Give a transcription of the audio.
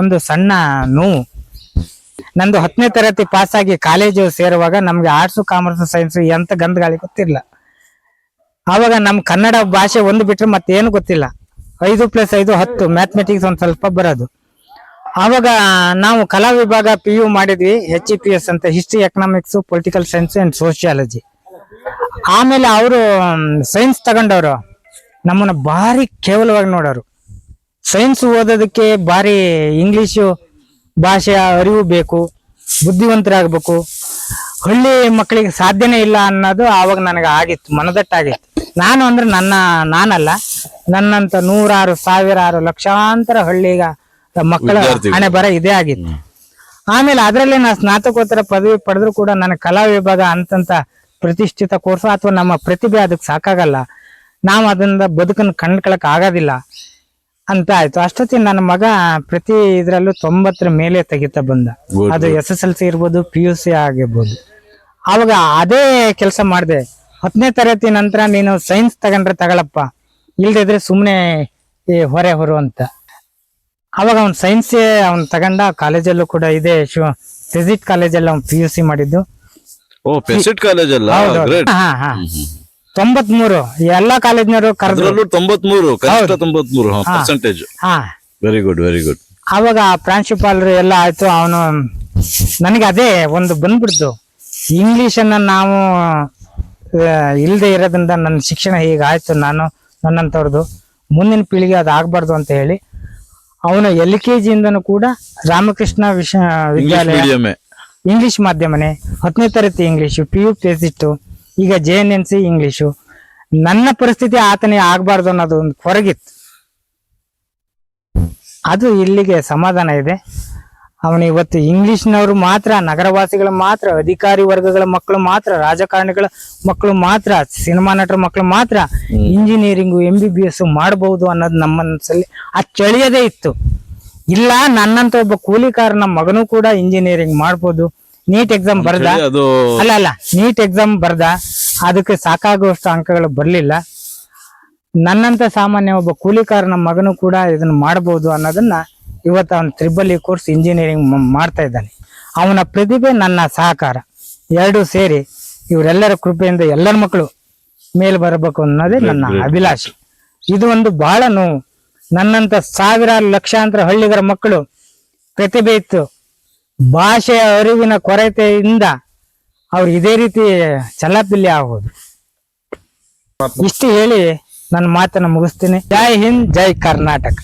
ಒಂದು ಸಣ್ಣ ನೋವು. ನಂದು 10ನೇ ತರಗತಿ ಪಾಸ್ ಆಗಿ ಕಾಲೇಜು ಸೇರುವಾಗ ನಮ್ಗೆ ಆರ್ಟ್ಸ್ ಕಾಮರ್ಸ್ ಸೈನ್ಸ್ ಎಂತ ಗಂಧಗಾಳಿ ಗೊತ್ತಿಲ್ಲ. ಆವಾಗ ನಮ್ ಕನ್ನಡ ಭಾಷೆ ಒಂದು ಬಿಟ್ರೆ ಮತ್ತೇನು ಗೊತ್ತಿಲ್ಲ. 5+5 10 ಮ್ಯಾಥಮೆಟಿಕ್ಸ್ ಒಂದ್ ಸ್ವಲ್ಪ ಬರೋದು. ಆವಾಗ ನಾವು ಕಲಾ ವಿಭಾಗ PU ಮಾಡಿದ್ವಿ, HEPS ಅಂತ, history, economics, political science and sociology. ಆಮೇಲೆ ಅವರು ಸೈನ್ಸ್ ತಗೊಂಡವ್ರು ನಮ್ಮನ್ನ ಭಾರಿ ಕೇವಲವಾಗಿ ನೋಡೋರು. ಸೈನ್ಸ್ ಓದೋದಕ್ಕೆ ಭಾರಿ ಇಂಗ್ಲಿಷು ಭಾಷೆಯ ಅರಿವು ಬೇಕು, ಬುದ್ಧಿವಂತರಾಗಬೇಕು, ಹಳ್ಳಿ ಮಕ್ಕಳಿಗೆ ಸಾಧ್ಯನೇ ಇಲ್ಲ ಅನ್ನೋದು ಆವಾಗ ನನಗೆ ಆಗಿತ್ತು, ಮನದಟ್ಟಾಗಿತ್ತು. ನಾನು ಅಂದ್ರೆ ನಾನಲ್ಲ, ನನ್ನಂತ 100 ಸಾವಿರಾರು ಲಕ್ಷಾಂತರ ಹಳ್ಳಿಗ ಮಕ್ಕಳ ಹಣೆ ಬರ ಇದೇ ಆಗಿತ್ತು. ಆಮೇಲೆ ಅದರಲ್ಲಿ ನಾನು ಸ್ನಾತಕೋತ್ತರ ಪದವಿ ಪಡೆದ್ರು ಕೂಡ ನನ್ನ ಕಲಾ ವಿಭಾಗ ಅಂತಂತ ಪ್ರತಿಷ್ಠಿತ ಕೋರ್ಸ್ ಅಥವಾ ನಮ್ಮ ಪ್ರತಿಭೆ ಅದಕ್ಕೆ ಸಾಕಾಗಲ್ಲ, ನಾವು ಅದರಿಂದ ಬದುಕನ್ನು ಕಂಡ್ಕೊಳಕ್ ಆಗೋದಿಲ್ಲ ಅಂತ ಆಯ್ತು. ಅಷ್ಟೊತ್ತಿಗೆ ನನ್ನ ಮಗ ಪ್ರತಿ ಇದ್ರಲ್ಲೂ 90 ಮೇಲೆ ತೆಗಿತಾ ಬಂದ. ಅದು SSLC ಇರ್ಬೋದು, PUC ಆಗಿರ್ಬೋದು. ಅವಾಗ ಅದೇ ಕೆಲಸ ಮಾಡಿದೆ. 10ನೇ ತರಗತಿ ನಂತರ ನೀನು ಸೈನ್ಸ್ ತಗೊಂಡ್ರೆ ತಗೊಳಪ್ಪ, ಇಲ್ದಿದ್ರೆ ಸುಮ್ನೆ ಹೊರೆ ಹೊರು ಅಂತ. ಅವಾಗ ಅವ್ನು ಸೈನ್ಸ್ ಅವ್ನು ತಗೊಂಡ. ಕಾಲೇಜಲ್ಲೂ ಕೂಡ ಇದೆ, ಫಿಸಿಕ್ಸ್ ಕಾಲೇಜಲ್ಲಿ ಅವ್ನು PUC ಮಾಡಿದ್ದು. 93 ಎಲ್ಲಾ ಕಾಲೇಜ್ನವರು ಕರೆದ್ರು. 93%. Very good, very good. ಅವಾಗ ಪ್ರಾಂಶುಪಾಲರು ಎಲ್ಲ ಆಯ್ತು. ಅವನು ನನಗೆ ಅದೇ ಒಂದು ಬಂದ್ಬಿಡ್ತು, ಇಂಗ್ಲಿಷ್ ಅನ್ನ ನಾವು ಇಲ್ಲದೆ ಇರೋದ್ರಿಂದ ನನ್ನ ಶಿಕ್ಷಣ ಹೀಗಾಯ್ತು, ನನ್ನಂತವ್ರದ್ದು ಮುಂದಿನ ಪೀಳಿಗೆ ಅದು ಆಗ್ಬಾರ್ದು ಅಂತ ಹೇಳಿ ಅವನು LKG ಇಂದನೂ ಕೂಡ ರಾಮಕೃಷ್ಣ ವಿದ್ಯಾಲಯ ಇಂಗ್ಲಿಷ್ ಮಾಧ್ಯಮನೇ, 10ನೇ ತರಗತಿ ಇಂಗ್ಲಿಷು, PU ಬೇಸಿಟ್ಟು, ಈಗ JNNC ಇಂಗ್ಲಿಷು. ನನ್ನ ಪರಿಸ್ಥಿತಿ ಆತನೇ ಆಗ್ಬಾರ್ದು ಅನ್ನೋದು ಒಂದು ಹೊರಗಿತ್ತು. ಅದು ಇಲ್ಲಿಗೆ ಸಮಾಧಾನ ಇದೆ. ಅವನು ಇವತ್ತು ಇಂಗ್ಲಿಷ್ನವರು ಮಾತ್ರ, ನಗರವಾಸಿಗಳು ಮಾತ್ರ, ಅಧಿಕಾರಿ ವರ್ಗಗಳ ಮಕ್ಕಳು ಮಾತ್ರ, ರಾಜಕಾರಣಿಗಳ ಮಕ್ಕಳು ಮಾತ್ರ, ಸಿನಿಮಾ ನಟರ ಮಕ್ಕಳು ಮಾತ್ರ ಇಂಜಿನಿಯರಿಂಗು MBBS ಮಾಡಬಹುದು ಅನ್ನೋದು ನಮ್ಮ ಮನಸ್ಸಲ್ಲಿ ಚಳಿಯದೇ ಇತ್ತು. ಇಲ್ಲ, ನನ್ನಂತ ಒಬ್ಬ ಕೂಲಿಕಾರನ ಮಗನೂ ಕೂಡ ಇಂಜಿನಿಯರಿಂಗ್ ಮಾಡ್ಬೋದು. ನೀಟ್ ಎಕ್ಸಾಮ್ ಬರ್ದ, ಅಲ್ಲ ನೀಟ್ ಎಕ್ಸಾಮ್ ಬರ್ದ, ಅದಕ್ಕೆ ಸಾಕಾಗುವಷ್ಟು ಅಂಕಗಳು ಬರ್ಲಿಲ್ಲ. ನನ್ನಂತ ಸಾಮಾನ್ಯ ಒಬ್ಬ ಕೂಲಿಕಾರನ ಮಗನೂ ಕೂಡ ಇದನ್ನ ಮಾಡಬಹುದು ಅನ್ನೋದನ್ನ ಇವತ್ತು ಅವನು EEE ಕೋರ್ಸ್ ಇಂಜಿನಿಯರಿಂಗ್ ಮಾಡ್ತಾ ಇದ್ದಾನೆ. ಅವನ ಪ್ರತಿಭೆ, ನನ್ನ ಸಹಕಾರ ಎರಡೂ ಸೇರಿ ಇವರೆಲ್ಲರ ಕೃಪೆಯಿಂದ ಎಲ್ಲರ ಮಕ್ಕಳು ಮೇಲ್ ಬರಬೇಕು ಅನ್ನೋದೇ ನನ್ನ ಅಭಿಲಾಷೆ. ಇದು ಒಂದು ಬಹಳ ನೋವು. ನನ್ನಂತ ಸಾವಿರಾರು ಲಕ್ಷಾಂತರ ಹಳ್ಳಿಗರ ಮಕ್ಕಳು ಪ್ರತಿಭೆ ಇತ್ತು, ಭಾಷೆಯ ಅರಿವಿನ ಕೊರತೆಯಿಂದ ಅವ್ರು ಇದೇ ರೀತಿ ಚಲ್ಲಾಪಿಲ್ಲಿ ಆಗೋದು. ಇಷ್ಟು ಹೇಳಿ ನನ್ನ ಮಾತನ್ನ ಮುಗಿಸ್ತೀನಿ. ಜೈ ಹಿಂದ್, ಜೈ ಕರ್ನಾಟಕ.